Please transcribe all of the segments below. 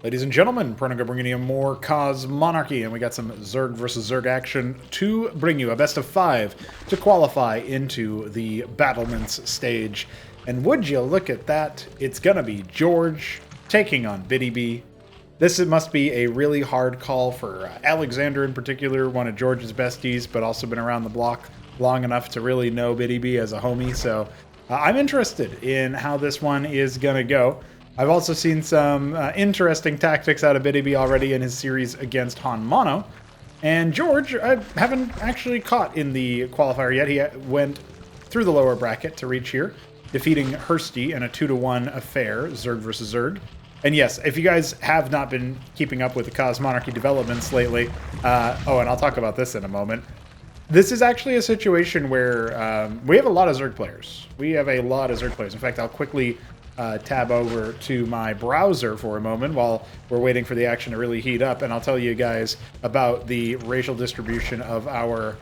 Ladies and gentlemen, Pronago bringing you more Cause Monarchy, and we got some Zerg versus Zerg action to bring you a best of 5 to qualify into the Battlements stage. And would you look at that, it's gonna be George taking on BtyB. This must be a really hard call for Alexander in particular, one of George's besties, but also been around the block long enough to really know BtyB as a homie. So I'm interested in how this one is gonna go. I've also seen some interesting tactics out of BtyB already in his series against Han Mono. And George, I haven't actually caught in the qualifier yet. He went through the lower bracket to reach here, defeating Hursty in a 2-1 affair, Zerg versus Zerg. And yes, if you guys have not been keeping up with the Cause Monarchy developments lately, oh, and I'll talk about this in a moment. This is actually a situation where we have a lot of Zerg players. We have a lot of Zerg players. In fact, I'll quickly tab over to my browser for a moment while we're waiting for the action to really heat up, and I'll tell you guys about the racial distribution of our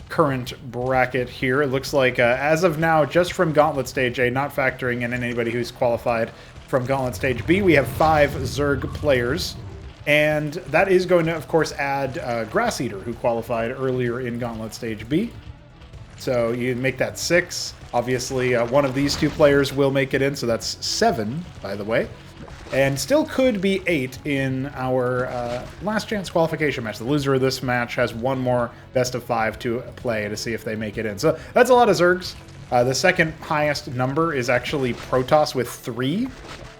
current bracket here. It looks like, as of now, just from Gauntlet Stage A, not factoring in anybody who's qualified from Gauntlet Stage B, we have 5 Zerg players. And that is going to, of course, add Grass Eater, who qualified earlier in Gauntlet Stage B. So you make that 6. Obviously, one of these 2 players will make it in, so that's 7, by the way. And still could be 8 in our last chance qualification match. The loser of this match has one more best of 5 to play to see if they make it in. So that's a lot of Zergs. The second highest number is actually Protoss with 3.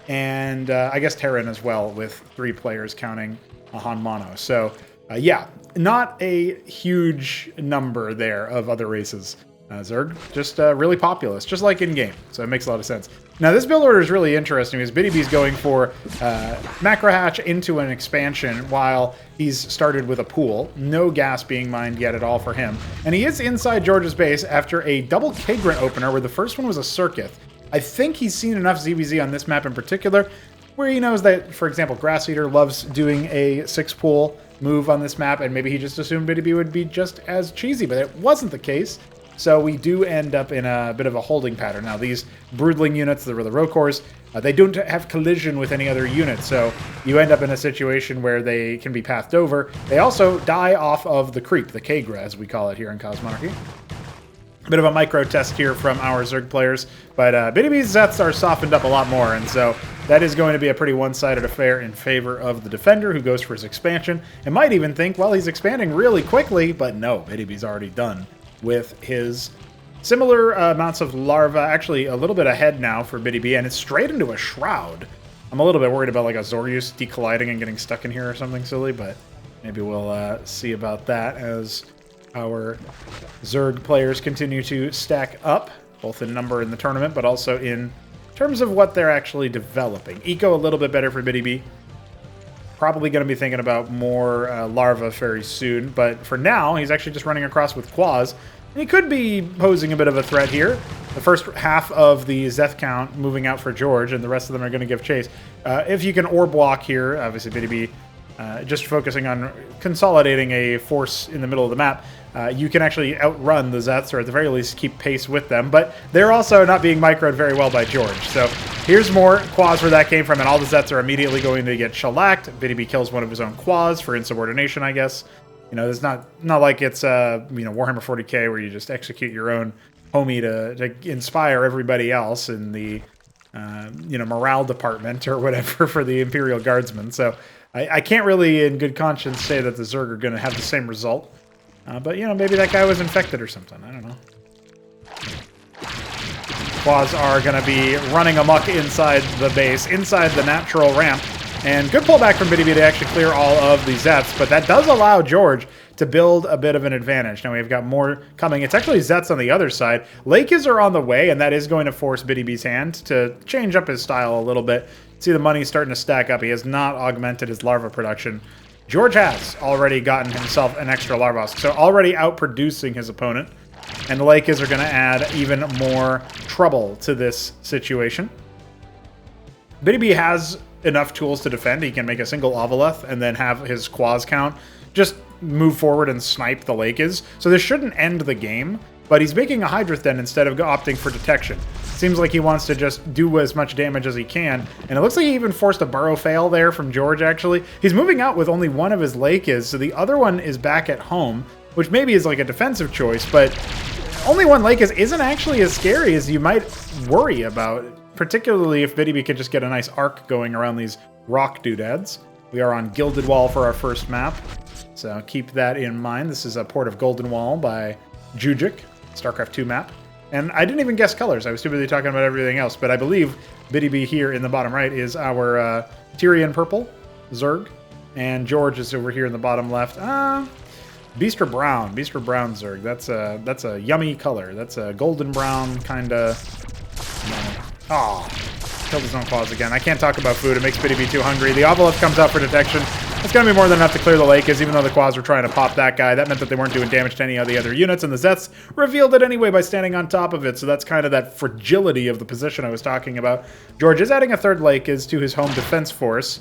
And I guess Terran as well with 3 players counting Han Mono. So yeah, not a huge number there of other races. Zerg, just really populous, just like in-game, so it makes a lot of sense. Now, this build order is really interesting because BtyB's going for macro hatch into an expansion while he's started with a pool. No gas being mined yet at all for him. And he is inside George's base after a double Kagrant opener where the first one was a Circuit. I think he's seen enough ZvZ on this map in particular where he knows that, for example, Grass Eater loves doing a 6-pool move on this map, and maybe he just assumed BtyB would be just as cheesy, but it wasn't the case. So we do end up in a bit of a holding pattern. Now, these Broodling units, the Rokors, they don't have collision with any other units, so you end up in a situation where they can be pathed over. They also die off of the creep, the Kagra, as we call it here in Cause Monarchy. Bit of a micro test here from our Zerg players, but BtyB's Zeths are softened up a lot more, and so that is going to be a pretty one-sided affair in favor of the defender who goes for his expansion. And might even think, well, he's expanding really quickly, but no, BtyB's already done with his similar amounts of larva, actually a little bit ahead now for BtyB, and it's straight into a Shroud. I'm a little bit worried about like a Zorgus decolliding and getting stuck in here or something silly, but maybe we'll see about that as our Zerg players continue to stack up, both in number in the tournament, but also in terms of what they're actually developing. Eco a little bit better for BtyB. Probably going to be thinking about more larva very soon, but for now, he's actually just running across with Quaz. And he could be posing a bit of a threat here. The first half of the Zeth count moving out for George, and the rest of them are going to give chase. If you can ore block here, obviously BtyB just focusing on consolidating a force in the middle of the map, you can actually outrun the Zeths, or at the very least keep pace with them, but they're also not being microed very well by George. So here's more Quaz where that came from, and all the Zeths are immediately going to get shellacked. BtyB kills one of his own Quaz for insubordination, I guess. You know, it's not like it's you know, Warhammer 40k where you just execute your own homie to inspire everybody else in the you know, morale department or whatever for the Imperial Guardsmen. So I can't really, in good conscience, say that the Zerg are going to have the same result. But, you know, maybe that guy was infected or something. I don't know. Quaz are going to be running amok inside the base, inside the natural ramp. And good pullback from BtyB to actually clear all of the Zeths. But that does allow George to build a bit of an advantage. Now we've got more coming. It's actually Zeths on the other side. Lakers are on the way, and that is going to force BtyB's hand to change up his style a little bit. See the money starting to stack up. He has not augmented his larva production. George has already gotten himself an extra larva, so already outproducing his opponent. And the Lakers are going to add even more trouble to this situation. BtyB has enough tools to defend. He can make a single Ovaleth and then have his Quaz count just move forward and snipe the Lakers. So this shouldn't end the game, but he's making a Hydroth then instead of opting for detection. Seems like he wants to just do as much damage as he can. And it looks like he even forced a burrow fail there from George, actually. He's moving out with only one of his Lakes, so the other one is back at home, which maybe is like a defensive choice, but only one Lake isn't actually as scary as you might worry about, particularly if BtyB could just get a nice arc going around these rock doodads. We are on Gilded Wall for our first map, so keep that in mind. This is a Port of Golden Wall by Jujic, StarCraft 2 map. And I didn't even guess colors. I was too busy talking about everything else, but I believe BtyB here in the bottom right is our Tyrian purple, Zerg, and George is over here in the bottom left. Beaster Brown Zerg. That's a yummy color. That's a golden brown kind of. Oh, killed his own claws again. I can't talk about food. It makes BtyB too hungry. The Obelisk comes out for detection. It's going to be more than enough to clear the lake, even though the quads were trying to pop that guy. That meant that they weren't doing damage to any of the other units, and the Zets revealed it anyway by standing on top of it, so that's kind of that fragility of the position I was talking about. George is adding a third lake to his home defense force.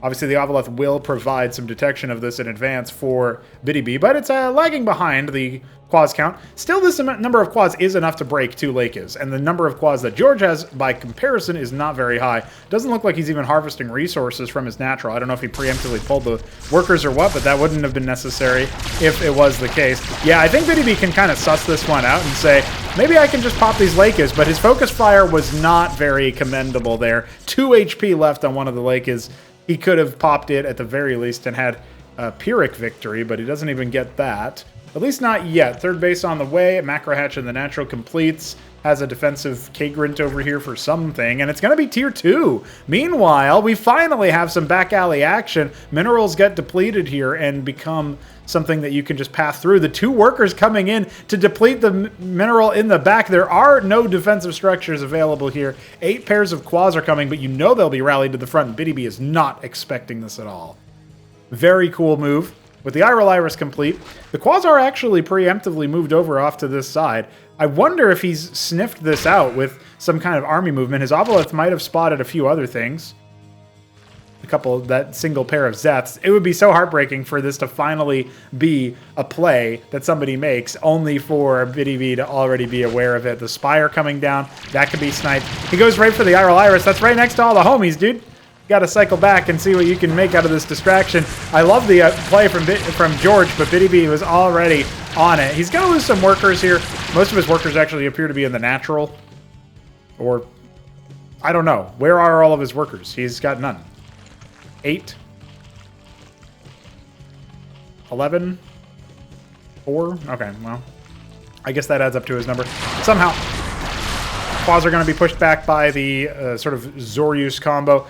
Obviously, the Obelisk will provide some detection of this in advance for BtyB, but it's lagging behind the quads count. Still, this number of quads is enough to break 2 Lakes, and the number of quads that George has, by comparison, is not very high. Doesn't look like he's even harvesting resources from his natural. I don't know if he preemptively pulled the workers or what, but that wouldn't have been necessary if it was the case. Yeah, I think BtyB can kind of suss this one out and say, maybe I can just pop these Lakes, but his focus fire was not very commendable there. 2 HP left on one of the Lakes. He could have popped it at the very least and had a Pyrrhic victory, but he doesn't even get that. At least not yet. Third base on the way. Macro Hatch in the natural completes. Has a defensive Kagrant over here for something, and it's going to be tier 2. Meanwhile, we finally have some back alley action. Minerals get depleted here and become something that you can just pass through. The 2 workers coming in to deplete the mineral in the back. There are no defensive structures available here. 8 pairs of quads are coming, but you know they'll be rallied to the front. BtyB is not expecting this at all. Very cool move. With the Iral Iris complete, the quads are actually preemptively moved over off to this side. I wonder if he's sniffed this out with some kind of army movement. His Obelisk might have spotted a few other things. That single pair of Zets. It would be so heartbreaking for this to finally be a play that somebody makes, only for BtyB to already be aware of it. The Spire coming down, that could be sniped. He goes right for the Iral Iris. That's right next to all the homies, dude. Got to cycle back and see what you can make out of this distraction. I love the play from George, but BtyB was already on it. He's going to lose some workers here. Most of his workers actually appear to be in the natural. Or, I don't know. Where are all of his workers? He's got none. 8. 11. 4. Okay, well, I guess that adds up to his number. Somehow, quads are going to be pushed back by the sort of Zoryus combo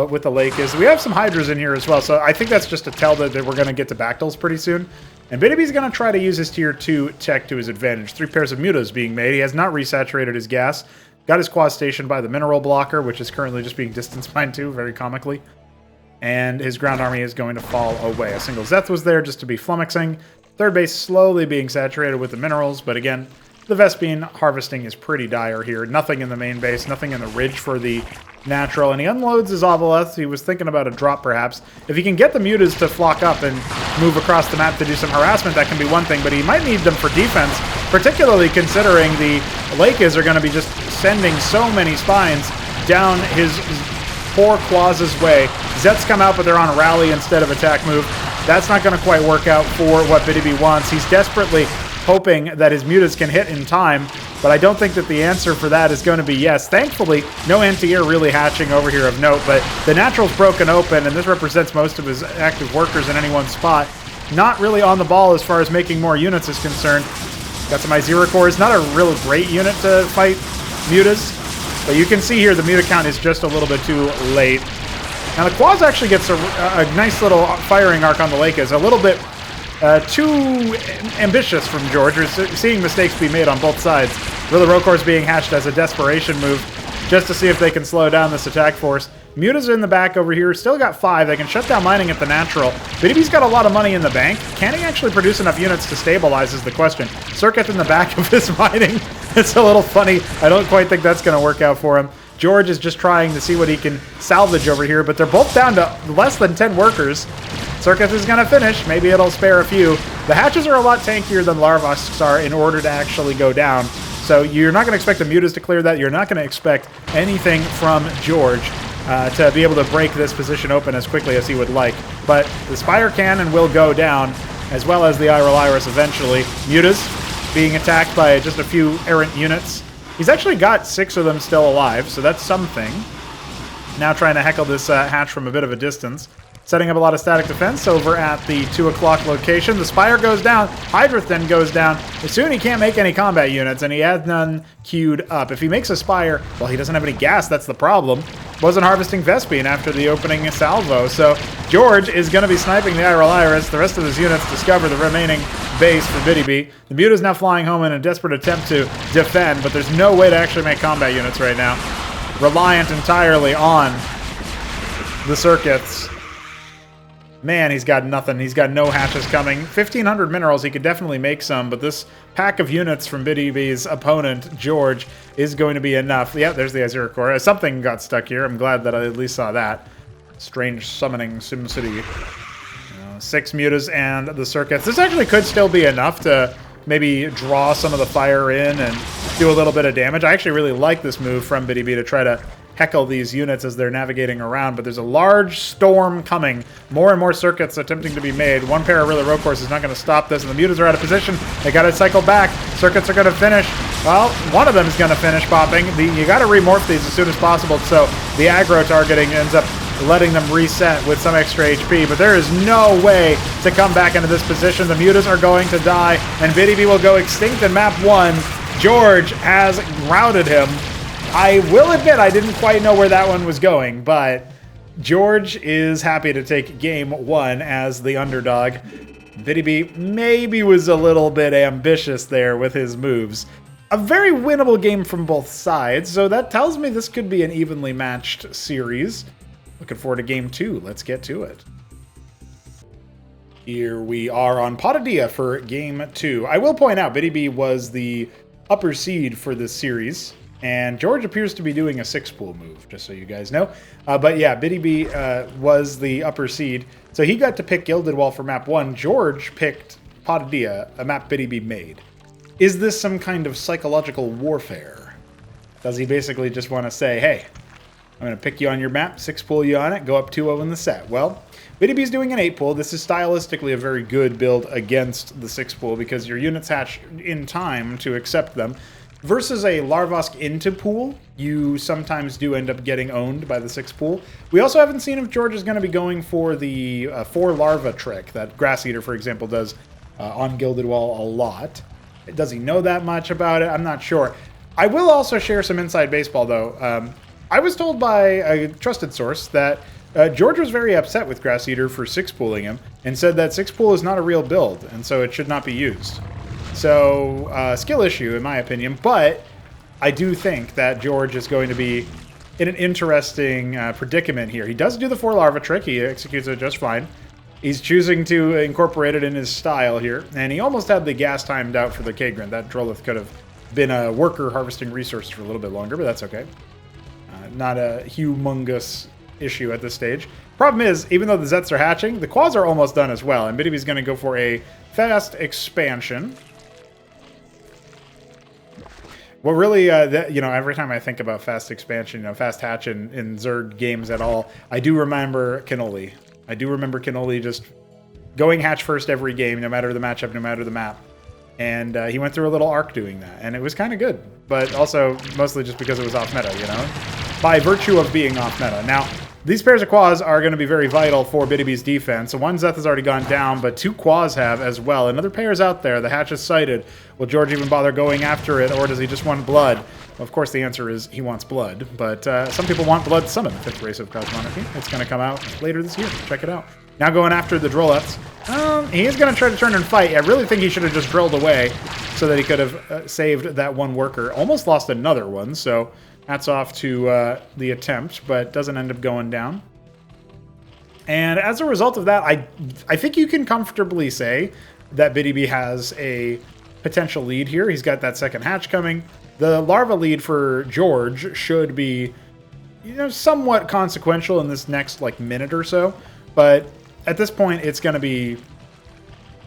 with the Lakes. We have some Hydras in here as well, so I think that's just a tell that we're going to get to Bactyls pretty soon. And BtyB's going to try to use his tier 2 tech to his advantage. 3 pairs of mutas being made. He has not resaturated his gas. Got his quad stationed by the mineral blocker, which is currently just being distance mined too, very comically. And his ground army is going to fall away. A single Zeth was there just to be flummoxing. Third base slowly being saturated with the minerals, but again, the Vespene harvesting is pretty dire here. Nothing in the main base, nothing in the ridge for the natural, and he unloads his Obelisk. He was thinking about a drop, perhaps. If he can get the mutas to flock up and move across the map to do some harassment, that can be one thing, but he might need them for defense, particularly considering the Lakes are going to be just sending so many spines down his poor Quaz's way. Zets come out, but they're on a rally instead of attack move. That's not going to quite work out for what BtyB wants. He's desperately hoping that his mutas can hit in time, but I don't think that the answer for that is going to be yes. Thankfully, no anti-air really hatching over here of note, but the natural's broken open, and this represents most of his active workers in any one spot. Not really on the ball as far as making more units is concerned. Got some Izira cores. Not a real great unit to fight mutas, but you can see here the muta count is just a little bit too late. Now the Quaz actually gets a nice little firing arc on the Lakes, a little bit too ambitious from George. We're seeing mistakes be made on both sides. Really, Rokors being hatched as a desperation move just to see if they can slow down this attack force. Mutas are in the back over here. Still got 5. They can shut down mining at the natural. BtyB's got a lot of money in the bank. Can he actually produce enough units to stabilize is the question. Circuit in the back of his mining. It's a little funny. I don't quite think that's going to work out for him. George is just trying to see what he can salvage over here, but they're both down to less than 10 workers. Circus is going to finish. Maybe it'll spare a few. The hatches are a lot tankier than Larvasks are in order to actually go down. So you're not going to expect the Mutas to clear that. You're not going to expect anything from George to be able to break this position open as quickly as he would like. But the Spire can and will go down, as well as the Iris eventually. Mutas being attacked by just a few errant units. He's actually got 6 of them still alive, so that's something. Now trying to heckle this hatch from a bit of a distance. Setting up a lot of static defense over at the 2 o'clock location. The Spire goes down. Hydrith then goes down. Soon he can't make any combat units, and he has none queued up. If he makes a Spire, well, he doesn't have any gas. That's the problem. Wasn't harvesting Vespene after the opening salvo, so George is going to be sniping the Iris. The rest of his units discover the remaining base for BtyB. The Muta is now flying home in a desperate attempt to defend, but there's no way to actually make combat units right now. Reliant entirely on the circuits. Man, he's got nothing. He's got no hatches coming. 1,500 minerals, he could definitely make some, but this pack of units from BtyB's opponent, George, is going to be enough. Yeah, there's the Azure Core. Something got stuck here. I'm glad that I at least saw that. Strange summoning SimCity. 6 Mutas and the circuits. This actually could still be enough to maybe draw some of the fire in and do a little bit of damage. I actually really like this move from BtyB to try to heckle these units as they're navigating around, but there's a large storm coming. More and more circuits attempting to be made. One pair of really road course is not going to stop this, and the Mutas are out of position. They got to cycle back. Circuits are going to finish. Well, one of them is going to finish popping. You got to remorph these as soon as possible, so the aggro targeting ends up letting them reset with some extra HP, but there is no way to come back into this position. The Mutas are going to die, and BtyB will go extinct in map 1. George has routed him. I will admit I didn't quite know where that one was going, but George is happy to take game 1 as the underdog. BtyB maybe was a little bit ambitious there with his moves. A very winnable game from both sides, so that tells me this could be an evenly matched series. Looking forward to game 2. Let's get to it. Here we are on BtyB for game 2. I will point out BtyB was the upper seed for this series. And George appears to be doing a 6-pool move, just so you guys know. But yeah, BtyB was the upper seed. So he got to pick Gilded Wall for map 1. George picked BtyB, a map BtyB made. Is this some kind of psychological warfare? Does he basically just want to say, hey, I'm going to pick you on your map, 6-pool you on it, go up 2-0 in the set? Well, BtyB's doing an 8-pool. This is stylistically a very good build against the 6-pool because your units hatch in time to accept them. Versus a Larvosk into pool, you sometimes do end up getting owned by the 6-pool. We also haven't seen if George is going to be going for the 4 larva trick that Grass Eater, for example, does on Gilded Wall a lot. Does he know that much about it? I'm not sure. I will also share some inside baseball, though. I was told by a trusted source that George was very upset with Grass Eater for 6-pooling him and said that 6-pool is not a real build, and so it should not be used. So, skill issue, in my opinion, but I do think that George is going to be in an interesting predicament here. He does do the 4 larva trick. He executes it just fine. He's choosing to incorporate it in his style here, and he almost had the gas timed out for the Kagran. That Drolith could have been a worker harvesting resources for a little bit longer, but that's okay. Not a humongous issue at this stage. Problem is, even though the Zets are hatching, the Quads are almost done as well, and BtyB's going to go for a fast expansion. Well, really, every time I think about fast expansion, fast hatch in Zerg games at all, I do remember Cannoli. I do remember Cannoli just going hatch first every game, no matter the matchup, no matter the map. And he went through a little arc doing that, and it was kind of good. But also, mostly just because it was off meta, by virtue of being off meta. Now, these pairs of Quas are going to be very vital for BtyB's defense. So one Zeth has already gone down, but 2 Quas have as well. Another pair is out there. The hatch is sighted. Will George even bother going after it, or does he just want blood? Well, of course, the answer is he wants blood. But some people want blood summon, 5th race of Cosmonarchy. It's going to come out later this year. Check it out. Now going after the Droleths. He is going to try to turn and fight. I really think he should have just drilled away so that he could have saved that one worker. Almost lost another one, so hats off to the attempt, but doesn't end up going down. And as a result of that, I think you can comfortably say that BtyB has a potential lead here. He's got that second hatch coming. The larva lead for George should be, somewhat consequential in this next minute or so. But at this point, it's going to be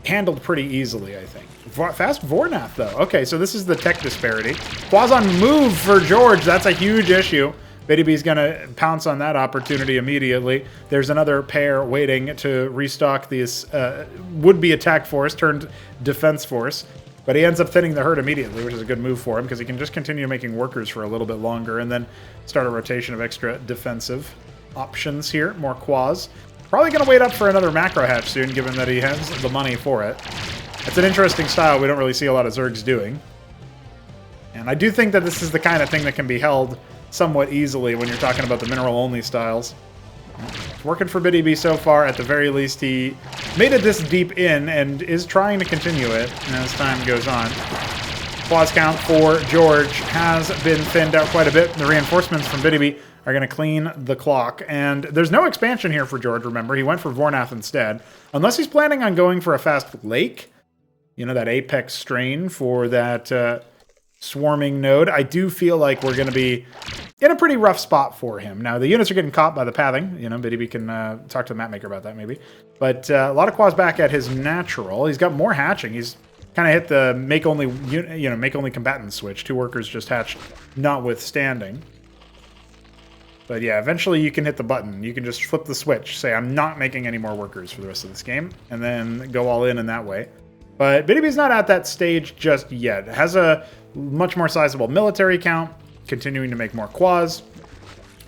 handled pretty easily, I think. Fast Vornath, though. Okay, so this is the tech disparity. Quaz on move for George. That's a huge issue. BtyB's going to pounce on that opportunity immediately. There's another pair waiting to restock this would-be attack force turned defense force. But he ends up thinning the herd immediately, which is a good move for him, because he can just continue making workers for a little bit longer and then start a rotation of extra defensive options here. More Quaz. Probably going to wait up for another macro hatch soon, given that he has the money for it. It's an interesting style we don't really see a lot of Zergs doing. And I do think that this is the kind of thing that can be held somewhat easily when you're talking about the mineral-only styles. It's working for BtyB so far. At the very least, he made it this deep in and is trying to continue it as time goes on. Quaz count for George has been thinned out quite a bit. The reinforcements from BtyB are going to clean the clock. And there's no expansion here for George, remember. He went for Vornath instead. Unless he's planning on going for a fast lake. You know, that apex strain for that swarming node. I do feel like we're going to be in a pretty rough spot for him. Now, the units are getting caught by the pathing. You know, BtyB can talk to the mapmaker about that, maybe. But a lot of Quaz back at his natural. He's got more hatching. He's kind of hit the make only combatant switch. 2 workers just hatched, notwithstanding. But yeah, eventually you can hit the button. You can just flip the switch, say, I'm not making any more workers for the rest of this game, and then go all in that way. But BtyB's not at that stage just yet. It has a much more sizable military count, continuing to make more Quaz.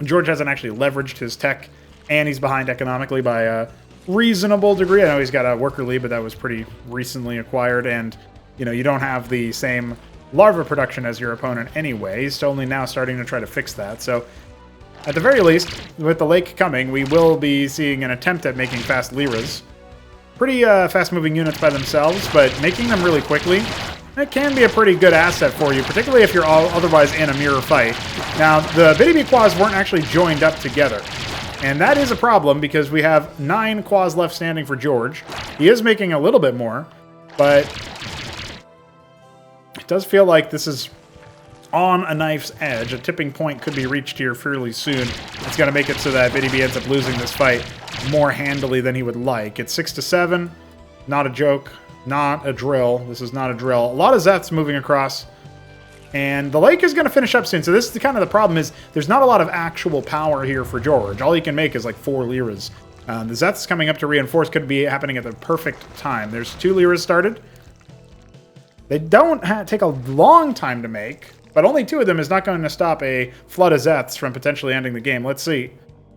George hasn't actually leveraged his tech, and he's behind economically by a reasonable degree. I know he's got a worker lead, but that was pretty recently acquired, and you know, you don't have the same larva production as your opponent anyway. He's only now starting to try to fix that. So at the very least, with the lake coming, we will be seeing an attempt at making fast Lyras. Pretty fast-moving units by themselves, but making them really quickly, it can be a pretty good asset for you, particularly if you're otherwise in a mirror fight. Now, the BtyB Quaz weren't actually joined up together, and that is a problem because we have 9 Quaz left standing for George. He is making a little bit more, but it does feel like this is on a knife's edge. A tipping point could be reached here fairly soon. It's going to make it so that BtyB ends up losing this fight more handily than he would like. It's 6-7. Not a joke. Not a drill. This is not a drill. A lot of Zeths moving across. And the lake is going to finish up soon. So this is the problem is there's not a lot of actual power here for George. All he can make is like 4 Lyras. The Zeths coming up to reinforce could be happening at the perfect time. There's 2 Lyras started. They don't take a long time to make, but only 2 of them is not going to stop a flood of Zeths from potentially ending the game. Let's see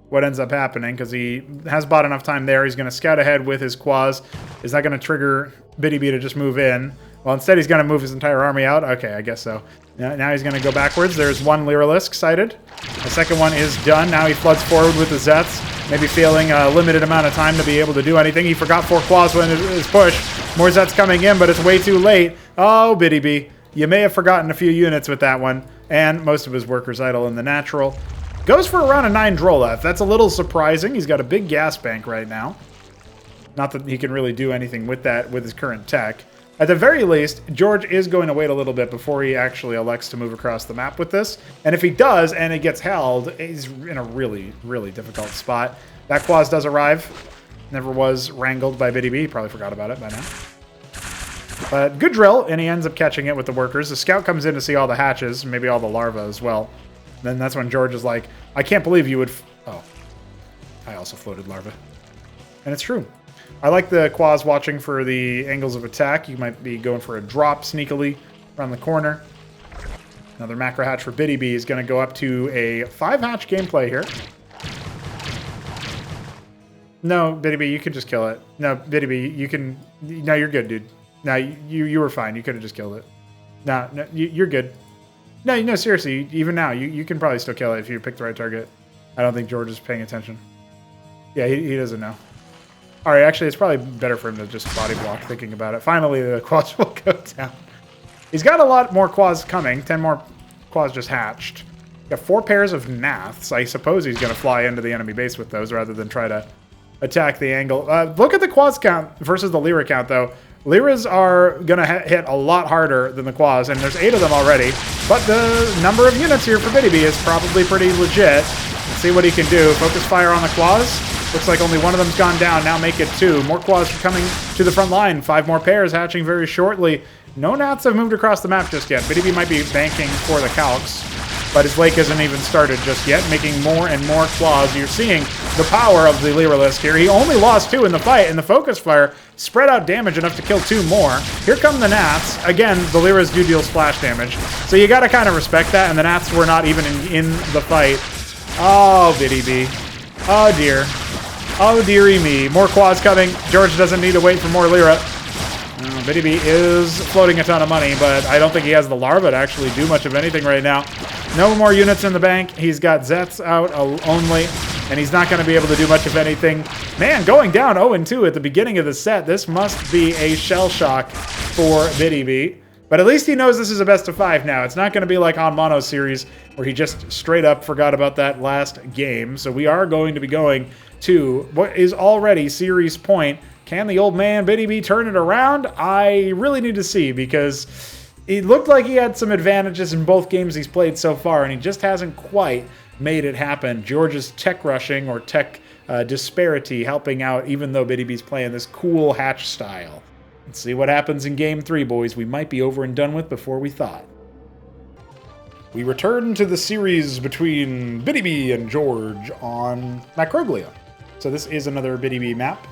what ends up happening, because he has bought enough time there. He's going to scout ahead with his Quaz. Is that going to trigger BtyB to just move in? Well, instead he's going to move his entire army out. Okay, I guess so. Now he's going to go backwards. There's 1 Lyralisk sighted. The second one is done. Now he floods forward with the Zeths, maybe feeling a limited amount of time to be able to do anything. He forgot 4 Quaz when his push. More Zeths coming in, but it's way too late. Oh, BtyB, you may have forgotten a few units with that one, and most of his workers idle in the natural. Goes for around a 9 Drolef. That's a little surprising. He's got a big gas bank right now. Not that he can really do anything with that with his current tech. At the very least, George is going to wait a little bit before he actually elects to move across the map with this. And if he does, and it gets held, he's in a really, really difficult spot. That Quaz does arrive. Never was wrangled by BtyB. He probably forgot about it by now. But good drill, and he ends up catching it with the workers. The scout comes in to see all the hatches, maybe all the larvae as well. Then that's when George is like, I can't believe you would... Oh, I also floated larvae. And it's true. I like the Quaz watching for the angles of attack. You might be going for a drop sneakily around the corner. Another macro hatch for BtyB is going to go up to a 5-hatch gameplay here. No, BtyB, you can just kill it. No, BtyB, you can... No, you're good, dude. No, you were fine. You could have just killed it. No, you're good. No, seriously, even now, you can probably still kill it if you pick the right target. I don't think George is paying attention. Yeah, he doesn't know. All right, actually, it's probably better for him to just body block thinking about it. Finally, the Quaz will go down. He's got a lot more Quaz coming. 10 more Quaz just hatched. Got 4 pairs of Naths. I suppose he's going to fly into the enemy base with those rather than try to attack the angle. Look at the Quaz count versus the Lyra count, though. Lyras are going to hit a lot harder than the Quaz, and there's 8 of them already. But the number of units here for BtyB is probably pretty legit. Let's see what he can do. Focus fire on the Quaz. Looks like only one of them's gone down. Now make it 2. More quads are coming to the front line. 5 more pairs hatching very shortly. No Nats have moved across the map just yet. BtyB might be banking for the calcs, but his lake hasn't even started just yet, making more and more claws. You're seeing the power of the Lyrilisc here. He only lost 2 in the fight, and the focus fire spread out damage enough to kill 2 more. Here come the Nats. Again, the Lyras do deal splash damage, so you gotta kind of respect that, and the Nats were not even in the fight. Oh, BtyB. Oh, dear. Oh, dearie me. More quads coming. George doesn't need to wait for more Lyra. BtyB is floating a ton of money, but I don't think he has the larva to actually do much of anything right now. No more units in the bank. He's got Zets out only, and he's not going to be able to do much of anything. Man, going down 0-2 at the beginning of the set. This must be a shell shock for BtyB. But at least he knows this is a best of 5 now. It's not going to be like on Mono Series, where he just straight up forgot about that last game. So we are going to be going to what is already series point. Can the old man BtyB turn it around? I really need to see, because it looked like he had some advantages in both games he's played so far, and he just hasn't quite made it happen. George's tech rushing or tech disparity helping out, even though BtyB's playing this cool hatch style. Let's see what happens in Game 3, boys. We might be over and done with before we thought. We return to the series between BtyB and George on Macroglia. So this is another BtyB map.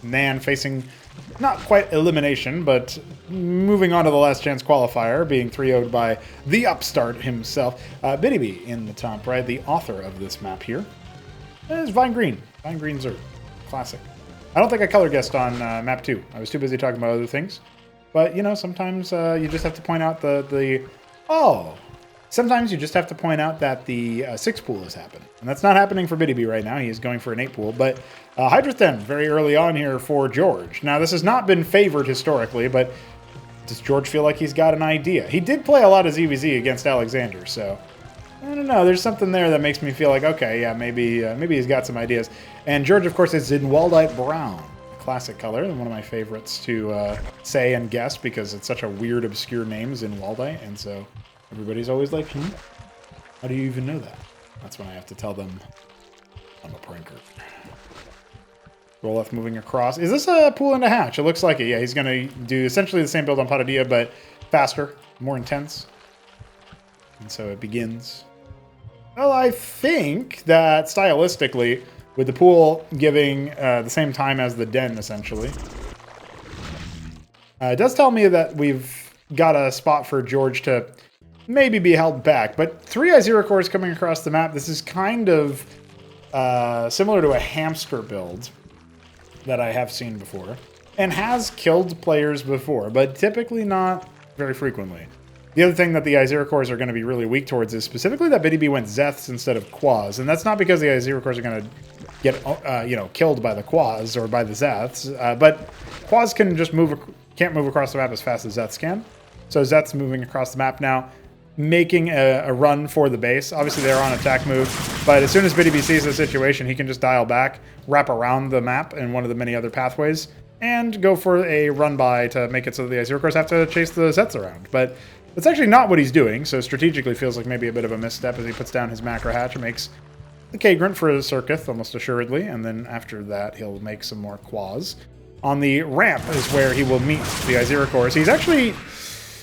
Man facing not quite elimination, but moving on to the last chance qualifier, being 3-0'd by the upstart himself. BtyB in the top right, the author of this map here, is Vine Green. Vine Green Zerg. Classic. I don't think I color guessed on map 2. I was too busy talking about other things. But, you know, sometimes you just have to point out sometimes you just have to point out that the 6 pool has happened. And that's not happening for BtyB right now. He is going for an 8 pool. But Hydrathen very early on here for George. Now, this has not been favored historically, but does George feel like he's got an idea? He did play a lot of ZvZ against Alexander, so I don't know. There's something there that makes me feel like, okay, yeah, maybe he's got some ideas. And George, of course, is in Waldite Brown. Classic color, and one of my favorites to say and guess, because it's such a weird, obscure name, is in Waldite, and so everybody's always like, how do you even know that? That's when I have to tell them I'm a pranker. Roleth moving across. Is this a pool into hatch? It looks like it. Yeah, he's going to do essentially the same build on Patadia, but faster, more intense. And so it begins. Well, I think that stylistically, with the pool giving the same time as the den, essentially, it does tell me that we've got a spot for George to maybe be held back. But 3 I0 cores coming across the map. This is kind of similar to a hamster build that I have seen before, and has killed players before, but typically not very frequently. The other thing that the I0 cores are going to be really weak towards is specifically that BtyB went Zeths instead of Quas, and that's not because the I0 cores are going to get killed by the Quas or by the Zeths, but Quas can just can't move across the map as fast as Zeths can. So Zeths moving across the map now, making a run for the base. Obviously they're on attack move, but as soon as BtyB sees the situation, he can just dial back, wrap around the map in one of the many other pathways, and go for a run by to make it so that the I0 cores have to chase the Zets around. But that's actually not what he's doing, so strategically feels like maybe a bit of a misstep as he puts down his macro hatch and makes the Kagrant for his Circuith, almost assuredly, and then after that he'll make some more Quas. On the ramp is where he will meet the I0 cores. He's actually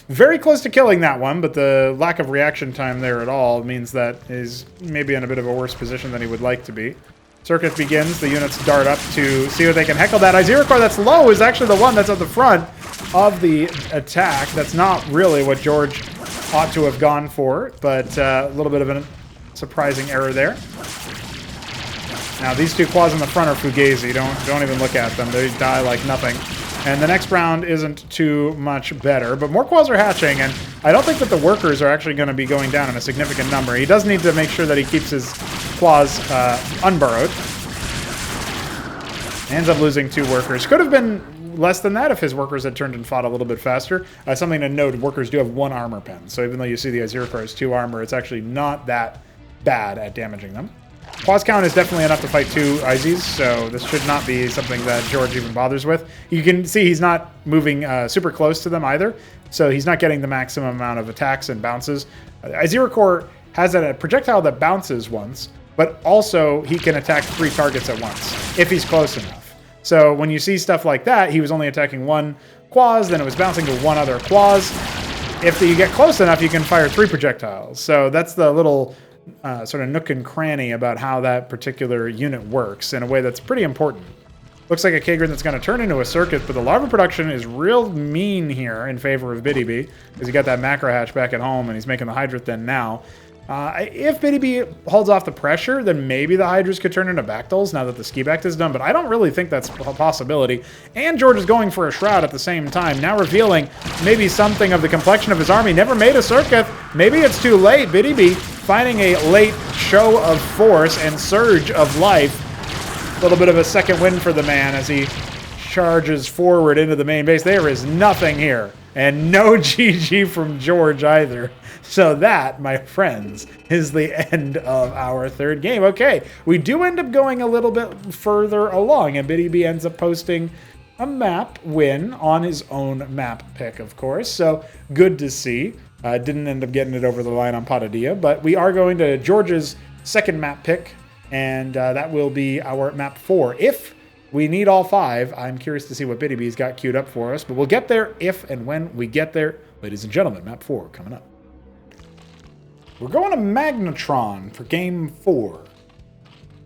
very close to killing that one, but the lack of reaction time there at all means that he's maybe in a bit of a worse position than he would like to be. Circuit begins, the units dart up to see if they can heckle that. I0 core that's low is actually the one that's at the front of the attack. That's not really what George ought to have gone for, but a little bit of a surprising error there. Now these 2 quads in the front are Fugazi. Don't even look at them. They die like nothing. And the next round isn't too much better, but more quads are hatching, and I don't think that the workers are actually going to be going down in a significant number. He does need to make sure that he keeps his quads unburrowed. Ends up losing 2 workers. Could have been less than that if his workers had turned and fought a little bit faster. Something to note, workers do have 1 armor pen, so even though you see the I0 core has 2 armor, it's actually not that bad at damaging them. Quas count is definitely enough to fight 2 IZs, so this should not be something that George even bothers with. You can see he's not moving super close to them either, so he's not getting the maximum amount of attacks and bounces. I0 core has a projectile that bounces once, but also he can attack 3 targets at once if he's close enough. So when you see stuff like that, he was only attacking 1 quaz, then it was bouncing to 1 other quaz. If you get close enough, you can fire 3 projectiles. So that's the little sort of nook and cranny about how that particular unit works in a way that's pretty important. Looks like a Kagrin that's going to turn into a circuit, but the larva production is real mean here in favor of BtyB, because he got that macro hatch back at home, and he's making the Hydra Thin now. If BtyB holds off the pressure, then maybe the Hydras could turn into Bactyls now that the Ski Bact is done, but I don't really think that's a possibility. And George is going for a Shroud at the same time, now revealing maybe something of the complexion of his army. Never made a Circuit. Maybe it's too late. BtyB finding a late show of force and surge of life. A little bit of a second win for the man as he charges forward into the main base. There is nothing here, and no GG from George either. So that, my friends, is the end of our 3rd game. Okay, we do end up going a little bit further along, and BtyB ends up posting a map win on his own map pick, of course. So good to see. Didn't end up getting it over the line on Patadia, but we are going to George's 2nd map pick, and that will be our map 4. If we need all 5, I'm curious to see what BtyB's got queued up for us, but we'll get there if and when we get there. Ladies and gentlemen, map 4 coming up. We're going to Magnetron for game 4.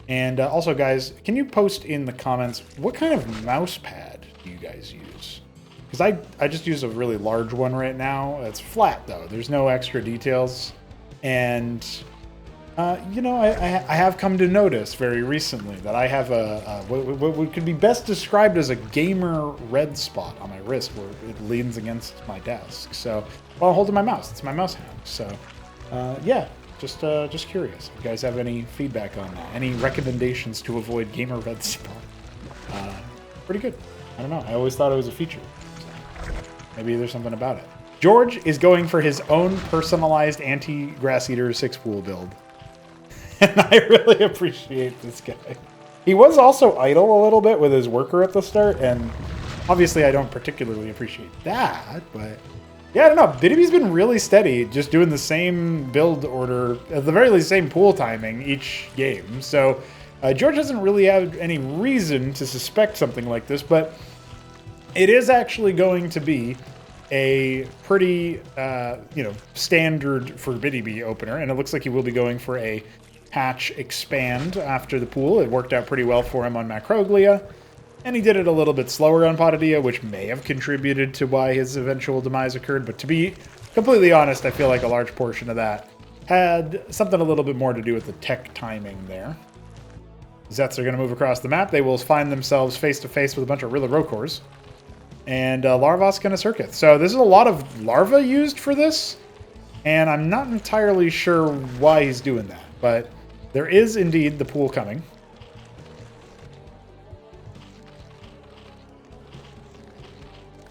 And also, guys, can you post in the comments what kind of mouse pad do you guys use? Because I just use a really large one right now. It's flat, though. There's no extra details. And, you know, I have come to notice very recently that I have what could be best described as a gamer red spot on my wrist where it leans against my desk. So, while holding my mouse, it's my mouse hand. So, yeah, just curious. If you guys have any feedback on that, any recommendations to avoid gamer red spot? Pretty good. I don't know. I always thought it was a feature. So maybe there's something about it. George is going for his own personalized anti-grass eater 6-pool build. And I really appreciate this guy. He was also idle a little bit with his worker at the start, and obviously I don't particularly appreciate that, but yeah, I don't know. BtyB's been really steady, just doing the same build order, at the very least, same pool timing each game. So George doesn't really have any reason to suspect something like this, but it is actually going to be a pretty, you know, standard for BtyB opener, and it looks like he will be going for a hatch expand after the pool. It worked out pretty well for him on Macroglia. And he did it a little bit slower on Patadia, which may have contributed to why his eventual demise occurred. But to be completely honest, I feel like a large portion of that had something a little bit more to do with the tech timing there. Zets are going to move across the map. They will find themselves face-to-face with a bunch of Rilla Rokors. And Larva's going to circuit. So this is a lot of larva used for this. And I'm not entirely sure why he's doing that. But there is indeed the pool coming.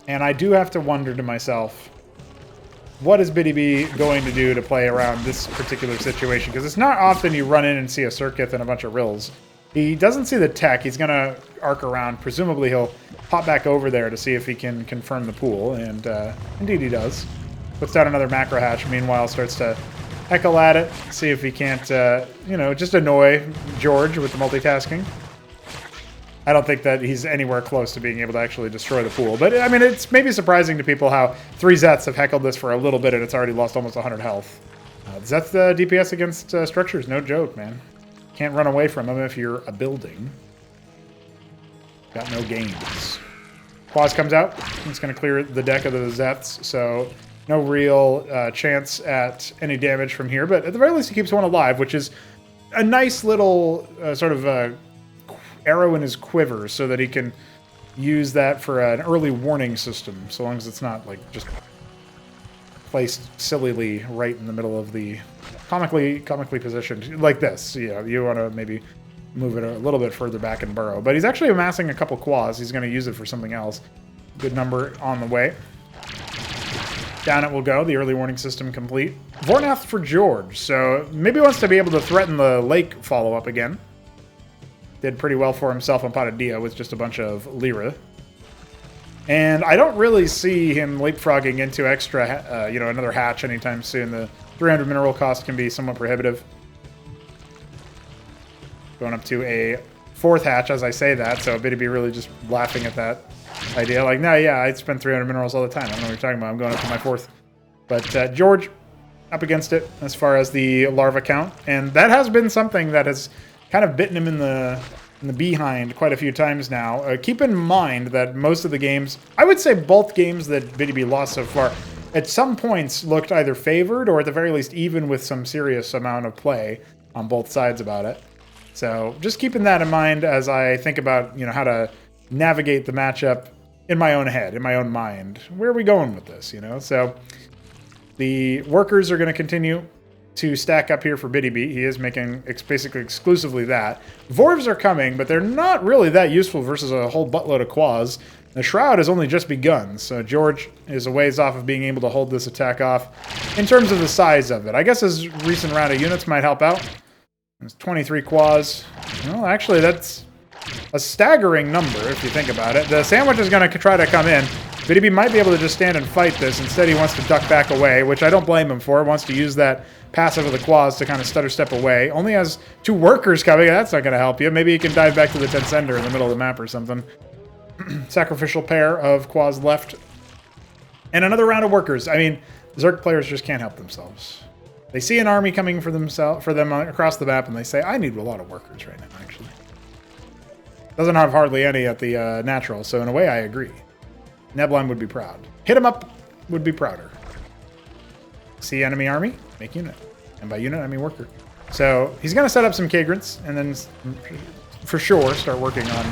And I do have to wonder to myself, what is BtyB going to do to play around this particular situation? Because it's not often you run in and see a Circuit and a bunch of Rills. He doesn't see the tech. He's going to arc around. Presumably he'll pop back over there to see if he can confirm the pool. And indeed he does. Puts down another macro hatch. Meanwhile, starts to heckle at it. See if he can't, you know, just annoy George with the multitasking. I don't think that he's anywhere close to being able to actually destroy the pool. But, I mean, it's maybe surprising to people how 3 Zets have heckled this for a little bit and it's already lost almost 100 health. Zets the DPS against structures, no joke, man. Can't run away from them if you're a building. Got no gains. Quaz comes out. It's going to clear the deck of the Zets, so no real chance at any damage from here. But at the very least, he keeps one alive, which is a nice little sort of arrow in his quiver so that he can use that for an early warning system, so long as it's not like just placed sillily right in the middle of the comically positioned like this. You know, you want to maybe move it a little bit further back and burrow. But he's actually amassing a couple quas. He's going to use it for something else. Good number on the way. Down it will go. The early warning system complete. Vornath for George. So maybe he wants to be able to threaten the lake follow-up again. Did pretty well for himself on Patadia with just a bunch of Lyra. And I don't really see him leapfrogging into extra, you know, another hatch anytime soon. The 300 mineral cost can be somewhat prohibitive. Going up to a 4th hatch as I say that, so BtyB really just laughing at that idea. Like, no, yeah, I spend 300 minerals all the time. I don't know what you're talking about. I'm going up to my 4th. But George up against it as far as the larva count. And that has been something that has kind of bitten him in the behind quite a few times now. Keep in mind that most of the games, I would say both games that BtyB lost so far, at some points looked either favored or at the very least even with some serious amount of play on both sides about it. So just keeping that in mind as I think about, how to navigate the matchup in my own head, in my own mind. Where are we going with this, So the workers are going to continue to stack up here for BtyB. He is making basically exclusively that. Vorvs are coming, but they're not really that useful versus a whole buttload of Quas. The Shroud has only just begun, so George is a ways off of being able to hold this attack off in terms of the size of it. I guess his recent round of units might help out. It's 23 Quas. Well, actually, that's a staggering number if you think about it. The sandwich is going to try to come in. BtyB might be able to just stand and fight this. Instead, he wants to duck back away, which I don't blame him for. Wants to use that passive of the Quas to kind of stutter step away. Only has 2 workers coming. That's not going to help you. Maybe he can dive back to the 10 sender in the middle of the map or something. Sacrificial pair of Quas left. And another round of workers. I mean, Zerg players just can't help themselves. They see an army coming for them across the map, and they say, I need a lot of workers right now, actually. Doesn't have hardly any at the natural, so in a way I agree. Nebline would be proud. Hit him up would be prouder. See enemy army, make unit. And by unit, I mean worker. So he's going to set up some Kagrants, and then for sure start working on